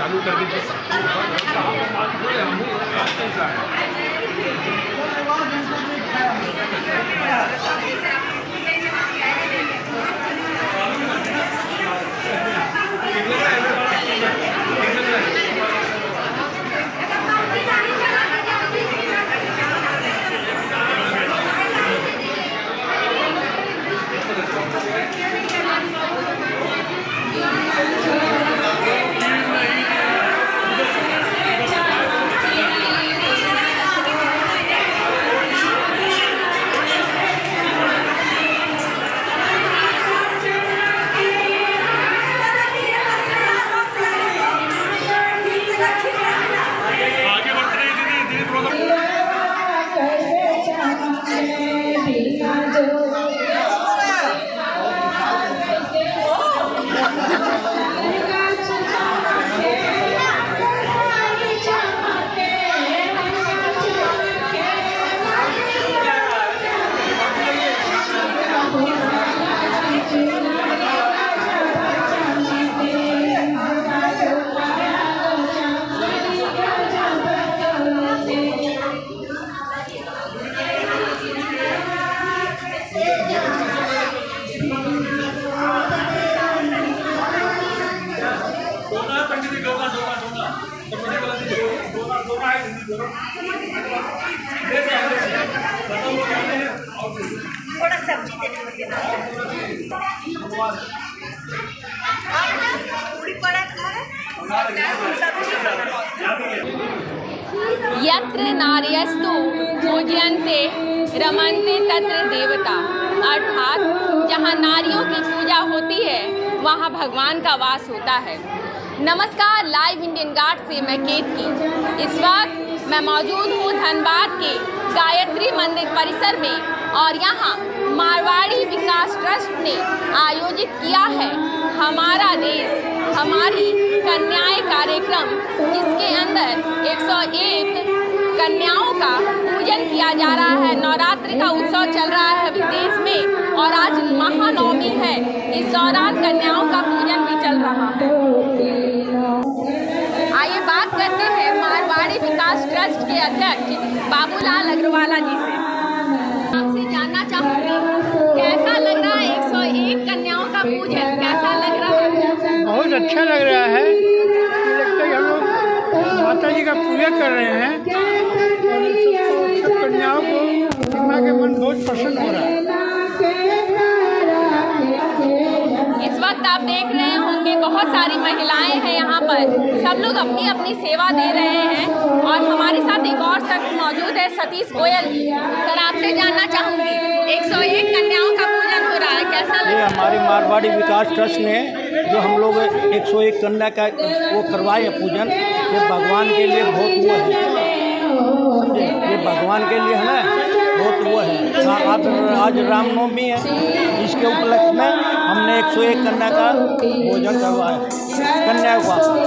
चालू कर दीजिए। थोड़ा सब्जी देने पूरी पड़ा यत्र नार्यस्तु पूज्यन्ते रमन्ते तत्र देवता, अर्थात जहाँ नारियों की पूजा होती है वहाँ भगवान का वास होता है। नमस्कार, लाइव इंडियन गार्ड से मैं केतकी। इस वक्त मैं मौजूद हूँ धनबाद के गायत्री मंदिर परिसर में और यहाँ मारवाड़ी विकास ट्रस्ट ने आयोजित किया है हमारा देश हमारी कन्याएं कार्यक्रम, जिसके अंदर 101 कन्याओं का पूजन किया जा रहा है। नवरात्रि का उत्सव चल रहा है विदेश में और आज महानवमी है। इस दौरान कन्याओं का पूजन भी चल रहा है। आइए बात करते हैं मारवाड़ी विकास ट्रस्ट के अध्यक्ष बाबूलाल अग्रवाला जी से। आपसे जानना चाहूँगी कैसा लग रहा है 101 कन्याओं का पूजन, कैसा लग रहा है? बहुत अच्छा लग रहा है। लगता है हम लोग माता जी का पूजा कर रहे हैं और सब कन्याओं को माँ के मन बहुत पसंद हो रहा है। इस वक्त आप देख रहे होंगे बहुत सारी महिलाएं हैं यहाँ पर, सब लोग अपनी अपनी सेवा दे रहे हैं और हमारे साथ एक और शख्स मौजूद है, सतीश गोयल। सर, आपसे जानना चाहूँगी 101 कन्याओं का पूजन हो रहा है, कैसा लग रहा है? हमारी मारवाड़ी विकास ट्रस्ट ने जो हम लोग 101 कन्या का वो करवाए पूजन, ये भगवान के लिए बहुत वो है, समझे, ये भगवान के लिए है ना, बहुत वो है। आज रामनवमी है, इसके उपलक्ष्य में हमने 101 कन्या का भोजन करवाया, कन्या का जी।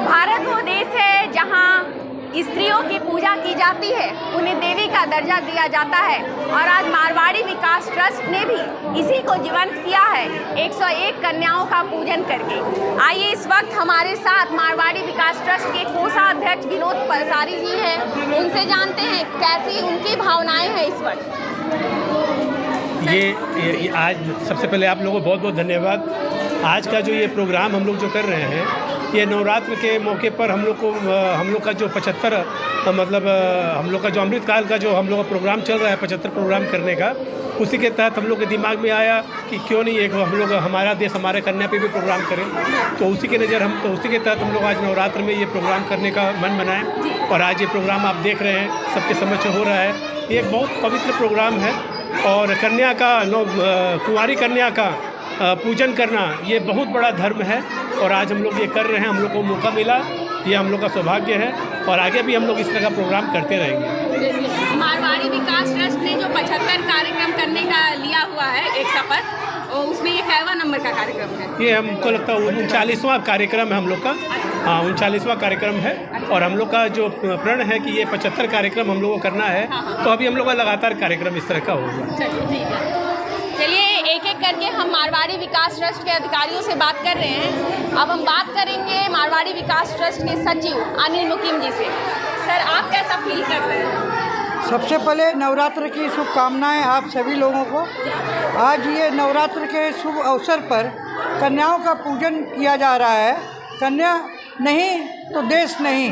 भारत वो देश है जहाँ स्त्रियों की पूजा की जाती है, उन्हें देवी का दर्जा दिया जाता है और आज मारवाड़ी विकास ट्रस्ट ने भी इसी को जीवंत किया है 101 कन्याओं का पूजन करके। आइए इस वक्त हमारे साथ मारवाड़ी विकास ट्रस्ट के कोषाध्यक्ष विनोद पलसारी जी हैं, उनसे जानते हैं कैसी उनकी भावनाएं हैं इस वक्त। ये आज सबसे पहले आप लोगों को बहुत बहुत धन्यवाद। आज का जो ये प्रोग्राम हम लोग जो कर रहे हैं, ये नवरात्र के मौके पर हम लोग का जो 75 मतलब हम लोग का जो अमृतकाल का जो हम लोग का प्रोग्राम चल रहा है 75 प्रोग्राम करने का, उसी के तहत हम लोग के दिमाग में आया कि क्यों नहीं एक हम लोग हमारा देश हमारे कन्या पे भी प्रोग्राम करें। तो उसी के उसी के तहत हम लोग आज नवरात्र में ये प्रोग्राम करने का मन बनाएं और आज ये प्रोग्राम आप देख रहे हैं सबके समक्ष हो रहा है। ये एक बहुत पवित्र प्रोग्राम है और कन्या का कुंवारी कन्या का पूजन करना ये बहुत बड़ा धर्म है और आज हम लोग ये कर रहे हैं। हम लोग को मौका मिला, ये हम लोग का सौभाग्य है और आगे भी हम लोग इस तरह का प्रोग्राम करते रहेंगे। मारवाड़ी विकास ट्रस्ट ने जो 75 कार्यक्रम करने का लिया हुआ है एक शपथ, और उसमें ये 5वां नंबर का कार्यक्रम है। ये हमको लगता है 39वां कार्यक्रम है हम लोग का। हाँ, 39वां कार्यक्रम है और हम लोग का जो प्रण है कि ये 75 कार्यक्रम हम लोग को करना है। तो अभी हम लोग का लगातार कार्यक्रम इस तरह का होगा। चलिए ठीक है, चलिए एक एक करके हम मारवाड़ी विकास ट्रस्ट के अधिकारियों से बात कर रहे हैं। अब हम बात करेंगे मारवाड़ी विकास ट्रस्ट के सचिव अनिल मुकीम जी से। सर, आप कैसा फील कर रहे हैं? सबसे पहले नवरात्र की शुभकामनाएं आप सभी लोगों को। आज ये नवरात्र के शुभ अवसर पर कन्याओं का पूजन किया जा रहा है। कन्या नहीं तो देश नहीं,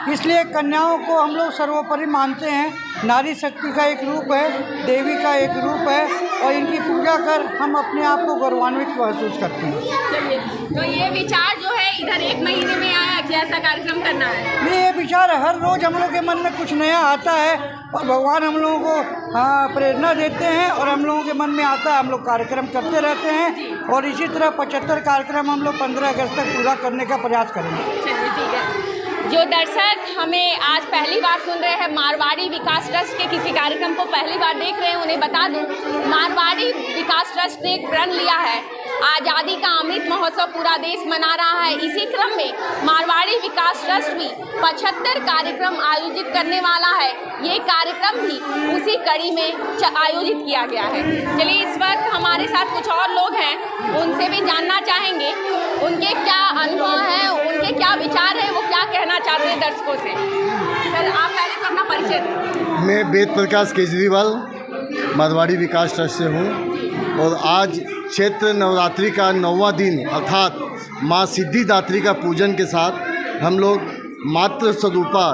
इसलिए कन्याओं को हम लोग सर्वोपरि मानते हैं। नारी शक्ति का एक रूप है, देवी का एक रूप है और इनकी पूजा कर हम अपने आप को गौरवान्वित महसूस करते हैं। चलिए, तो ये विचार जो है इधर 1 महीने में आया कि ऐसा कार्यक्रम करना है? नहीं, ये विचार हर रोज़ हम लोग के मन में कुछ नया आता है और भगवान हम लोगों को प्रेरणा देते हैं और हम लोगों के मन में आता है, हम लोग कार्यक्रम करते रहते हैं और इसी तरह 75 कार्यक्रम हम लोग 15 अगस्त तक पूरा करने का प्रयास करेंगे। चलिए ठीक है। जो दर्शक हमें आज पहली बार सुन रहे हैं, मारवाड़ी विकास ट्रस्ट के किसी कार्यक्रम को पहली बार देख रहे हैं, उन्हें बता दूं, मारवाड़ी विकास ट्रस्ट ने एक प्रण लिया है। आज़ादी का अमृत महोत्सव पूरा देश मना रहा है। इसी क्रम में मारवाड़ी विकास ट्रस्ट भी 75 कार्यक्रम आयोजित करने वाला है। ये कार्यक्रम भी उसी कड़ी में आयोजित किया गया है। चलिए, इस वक्त हमारे साथ कुछ और लोग हैं, उनसे भी जानना चाहेंगे उनके क्या अनुभव हैं, उनके क्या विचार हैं, वो क्या कहना चाहते हैं दर्शकों से। सर, आप पहले तो अपना परिचय दें। मैं वेद प्रकाश केजरीवाल मारवाड़ी विकास ट्रस्ट से हूँ और आज क्षेत्र नवरात्रि का 9वां दिन अर्थात माँ सिद्धिदात्री का पूजन के साथ हम लोग मातृ स्वरूपा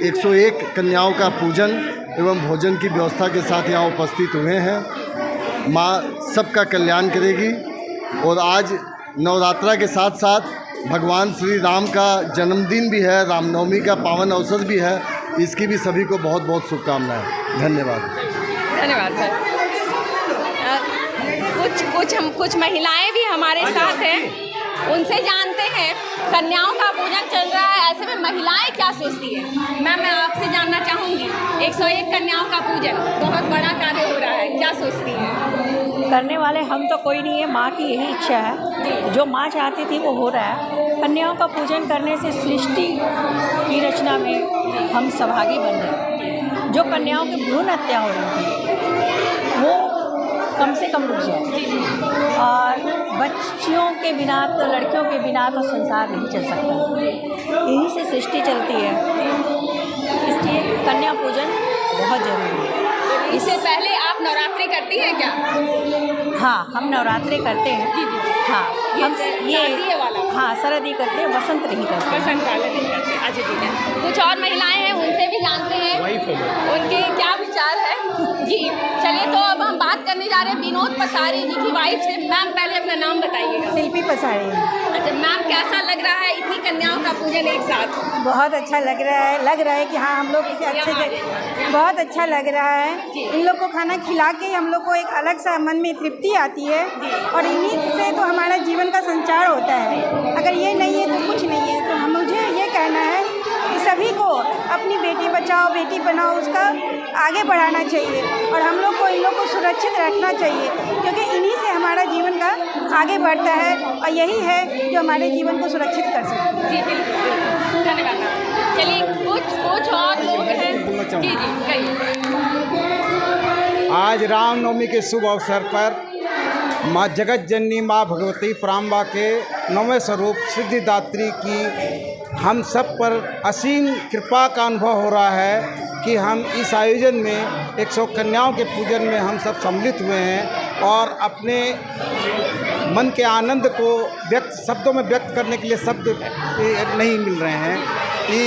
101 कन्याओं का पूजन एवं भोजन की व्यवस्था के साथ यहाँ उपस्थित हुए हैं। माँ सबका कल्याण करेगी और आज नवरात्रा के साथ साथ भगवान श्री राम का जन्मदिन भी है, रामनवमी का पावन अवसर भी है। इसकी भी सभी को बहुत बहुत शुभकामनाएं। धन्यवाद। धन्यवाद सर। कुछ महिलाएं भी हमारे साथ हैं, उनसे जानते हैं। कन्याओं का पूजन चल रहा है, ऐसे में महिलाएं क्या सोचती हैं? मैं आपसे जानना चाहूँगी। 101 कन्याओं का पूजन बहुत बड़ा कार्य हो रहा है, क्या सोचती हैं? करने वाले हम तो कोई नहीं है, माँ की यही इच्छा है। जो माँ चाहती थी वो हो रहा है। कन्याओं का पूजन करने से सृष्टि की रचना में हम सहभागी बन रहे हैं। जो कन्याओं की भ्रूण हत्या हो रही थी वो कम से कम रुक जाए और बच्चियों के बिना तो, लड़कियों के बिना तो संसार नहीं चल सकता। यहीं से सृष्टि चलती है, इसलिए कन्या पूजन बहुत ज़रूरी है। इससे पहले आप नवरात्रि करती हैं क्या? हाँ, हम नवरात्रि करते हैं। हाँ, हम ये वाला हाँ सरदी करते हैं, वसंत नहीं करते। वसंत वाला नहीं करते। अच्छा ठीक है। कुछ और महिलाएं हैं, उनसे भी जानते हैं उनके क्या विचार है। जी चलिए, तो अब हम बात करने जा रहे हैं विनोद पसारी जी की वाइफ से। मैम, पहले अपना नाम बताइएगा। शिल्पी पसारी। अच्छा मैम, कैसा लग रहा है इतनी कन्याओं का पूजन एक साथ? बहुत अच्छा लग रहा है कि हाँ हम लोग किसी अच्छे से, बहुत अच्छा लग रहा है। इन लोग को खाना खिला के हम लोग को एक अलग सा मन में तृप्ति आती है और इन्हीं से तो हमारा जीवन का संचार होता है। अगर ये नहीं है तो कुछ नहीं है। तो मुझे ये कहना है कि सभी को अपनी बेटी बचाओ बेटी बनाओ उसका आगे बढ़ाना चाहिए और हम लोग को इन लोग को सुरक्षित रखना चाहिए, क्योंकि इन्हीं से हमारा जीवन का आगे बढ़ता है और यही है जो हमारे जीवन को सुरक्षित कर सकते हैं। जी बिल्कुल, धन्यवाद। चलिए, कुछ और लोग हैं। जी जी कहिए। आज रामनवमी के शुभ अवसर पर माँ जगत जननी माँ भगवती प्राम्बा के 9वें स्वरूप सिद्धिदात्री की हम सब पर असीम कृपा का अनुभव हो रहा है कि हम इस आयोजन में 100 कन्याओं के पूजन में हम सब सम्मिलित हुए हैं और अपने मन के आनंद को शब्दों में व्यक्त करने के लिए शब्द नहीं मिल रहे हैं कि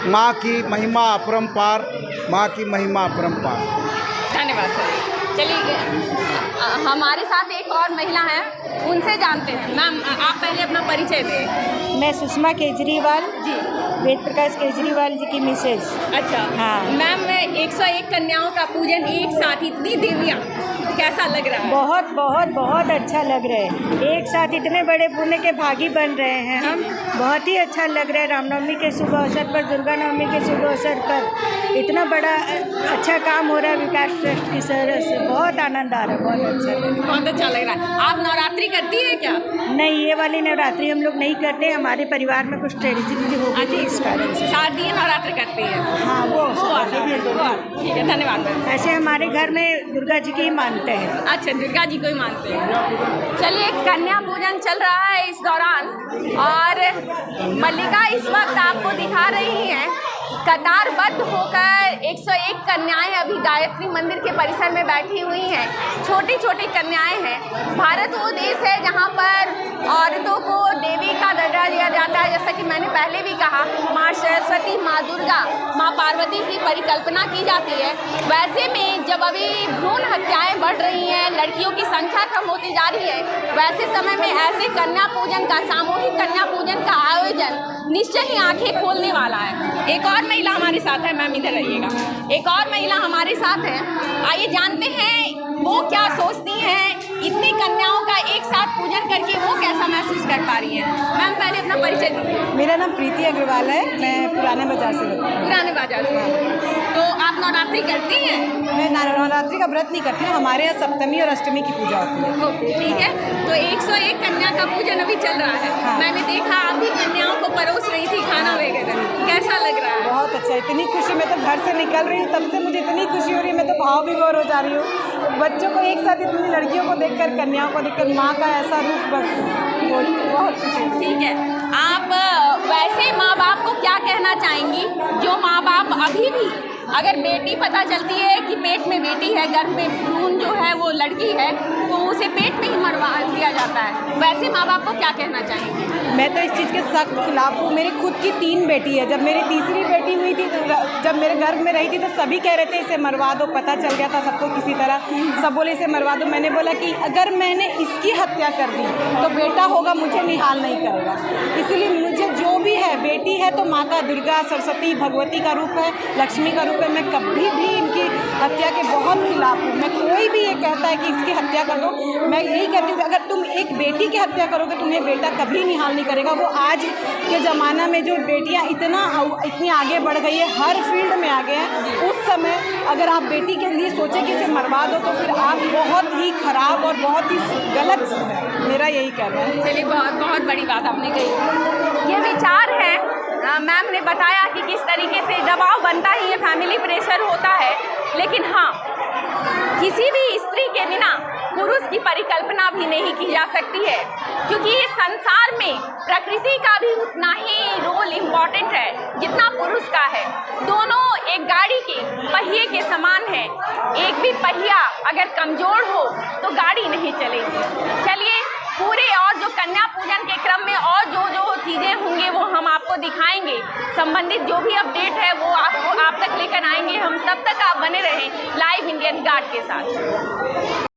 माँ की महिमा अपरंपार, माँ की महिमा अपरंपार। धन्यवाद सर। चलिए, हमारे साथ एक और महिला है, उनसे जानते हैं। मैम, आप पहले अपना परिचय दें। मैं सुषमा केजरीवाल जी, वेद प्रकाश केजरीवाल जी की मिसेज। अच्छा हाँ। मैम 101 कन्याओं का पूजन एक साथ, इतनी देवियाँ, कैसा लग रहा है? बहुत बहुत बहुत अच्छा लग रहा है। एक साथ इतने बड़े पुण्य के भागी बन रहे हैं हम। बहुत ही अच्छा लग रहा है। रामनवमी के शुभ अवसर पर, दुर्गा नवमी के शुभ अवसर पर इतना बड़ा अच्छा काम हो रहा है विकास ट्रस्ट की तरफ से। बहुत आनंद आ रहा है, बहुत अच्छा लग रहा है। बहुत अच्छा लग रहा है। आप नवरात्रि करती है क्या? नहीं, ये वाली नवरात्रि हम लोग नहीं करते। हमारे परिवार में कुछ ट्रेडिशन हो गई थी, इस कारण से। शारदीय नवरात्र करती है? हाँ, वो ठीक है, धन्यवाद मैम। ऐसे हमारे घर में दुर्गा जी की ही मानते हैं। अच्छा, दुर्गा जी को ही मानते हैं। चलिए, कन्या पूजन चल रहा है इस दौरान, और मल्लिका इस वक्त आपको दिखा रही हैं कतारबद्ध होकर 101 कन्याएं अभी गायत्री मंदिर के परिसर में बैठी हुई हैं। छोटी छोटी कन्याएं हैं। भारत वो देश है जहां पर औरतों को देवी का दर्जा दिया जाता है। जैसा कि मैंने पहले भी कहा, माँ सरस्वती, माँ दुर्गा, माँ पार्वती की परिकल्पना की जाती है। वैसे में जब अभी भ्रूण हत्याएं बढ़ रही हैं, लड़कियों की संख्या कम होती जा रही है, वैसे समय में ऐसे कन्या पूजन का, सामूहिक कन्या पूजन का आयोजन निश्चय ही आंखें खोलने वाला है। एक और महिला हमारे साथ है, मैम इधर रहिएगा। एक और महिला हमारे साथ है, आइए जानते हैं वो क्या सोचती हैं इतनी कन्याओं का एक साथ पूजन करके, वो कैसा महसूस कर पा रही हैं। मैम पहले अपना परिचय दीजिए। मेरा नाम प्रीति अग्रवाल है, मैं पुराने बाजार से हूँ। पुराने बाजार से। तो आप नवरात्रि करती हैं? मैं नवरात्रि का व्रत नहीं करती हूँ। हमारे यहाँ सप्तमी और अष्टमी की पूजा होती है। ओके, ठीक है। तो 101 कन्या का पूजन अभी चल रहा है। हाँ। मैंने देखा आप भी कन्याओं को परोस रही थी खाना वगैरह, कैसा लग रहा है? बहुत अच्छा, इतनी खुशी। मैं तो घर से निकल रही हूँ तब से मुझे इतनी खुशी हो रही है, मैं तो भाव विभोर हो जा रही हूँ। बच्चों को एक साथ, इतनी लड़कियों को देखकर, कन्याओं को देखकर, माँ का ऐसा रूप, बस बहुत खुशी। ठीक है, आप वैसे माँ बाप को क्या कहना चाहेंगी, जो माँ बाप अभी भी, अगर बेटी पता चलती है कि पेट में बेटी है, गर्भ में भ्रूण जो है वो लड़की है, तो उसे पेट में ही मरवा दिया जाता है, वैसे माँ बाप को क्या कहना चाहेंगी? मैं तो इस चीज़ के सख्त खिलाफ हूँ। मेरी खुद की 3 बेटी है। जब मेरी तीसरी बेटी हुई थी, जब मेरे गर्भ में रही थी, तो सभी कह रहे थे इसे मरवा दो। पता चल गया था सबको किसी तरह, सब बोले इसे मरवा दो। मैंने बोला कि अगर मैंने इसकी हत्या कर दी तो बेटा होगा मुझे निहाल नहीं करेगा। इसलिए मुझे जो भी है, बेटी है तो माँ का, दुर्गा, सरस्वती, भगवती का रूप है, लक्ष्मी का रूप है। मैं कभी भी इनकी हत्या के बहुत खिलाफ हूँ। मैं, कोई भी ये कहता है कि इसकी हत्या कर दो, मैं यही कहती हूँ कि अगर तुम एक बेटी की हत्या करोगे, तुम्हें बेटा कभी निहाल नहीं करेगा। वो आज के ज़माना में जो बेटियाँ इतनी आगे बढ़ गई है, हर फील्ड में आगे हैं, उस समय अगर आप बेटी के लिए सोचें कि इसे मरवा दो, तो फिर आप बहुत ही खराब और बहुत ही गलत है। मेरा यही कहना है। चलिए, बहुत बहुत बड़ी बात आपने कही। ये विचार है, मैम ने बताया कि किस तरीके से दबाव बनता ही है, फैमिली प्रेशर होता है, लेकिन हाँ, किसी भी स्त्री के बिना पुरुष की परिकल्पना भी नहीं की जा सकती है, क्योंकि इस संसार में प्रकृति का भी उतना ही रोल इम्पॉर्टेंट है जितना पुरुष का है। दोनों एक गाड़ी के पहिए के समान है। एक भी पहिया अगर कमज़ोर हो तो गाड़ी नहीं चलेगी। चलिए, पूरे और जो कन्या पूजन के क्रम में और जो चीज़ें होंगे वो हम आपको दिखाएंगे। संबंधित जो भी अपडेट है वो आपको आप तक लेकर आएंगे हम। तब तक आप बने रहें लाइव इंडियन गार्ड के साथ।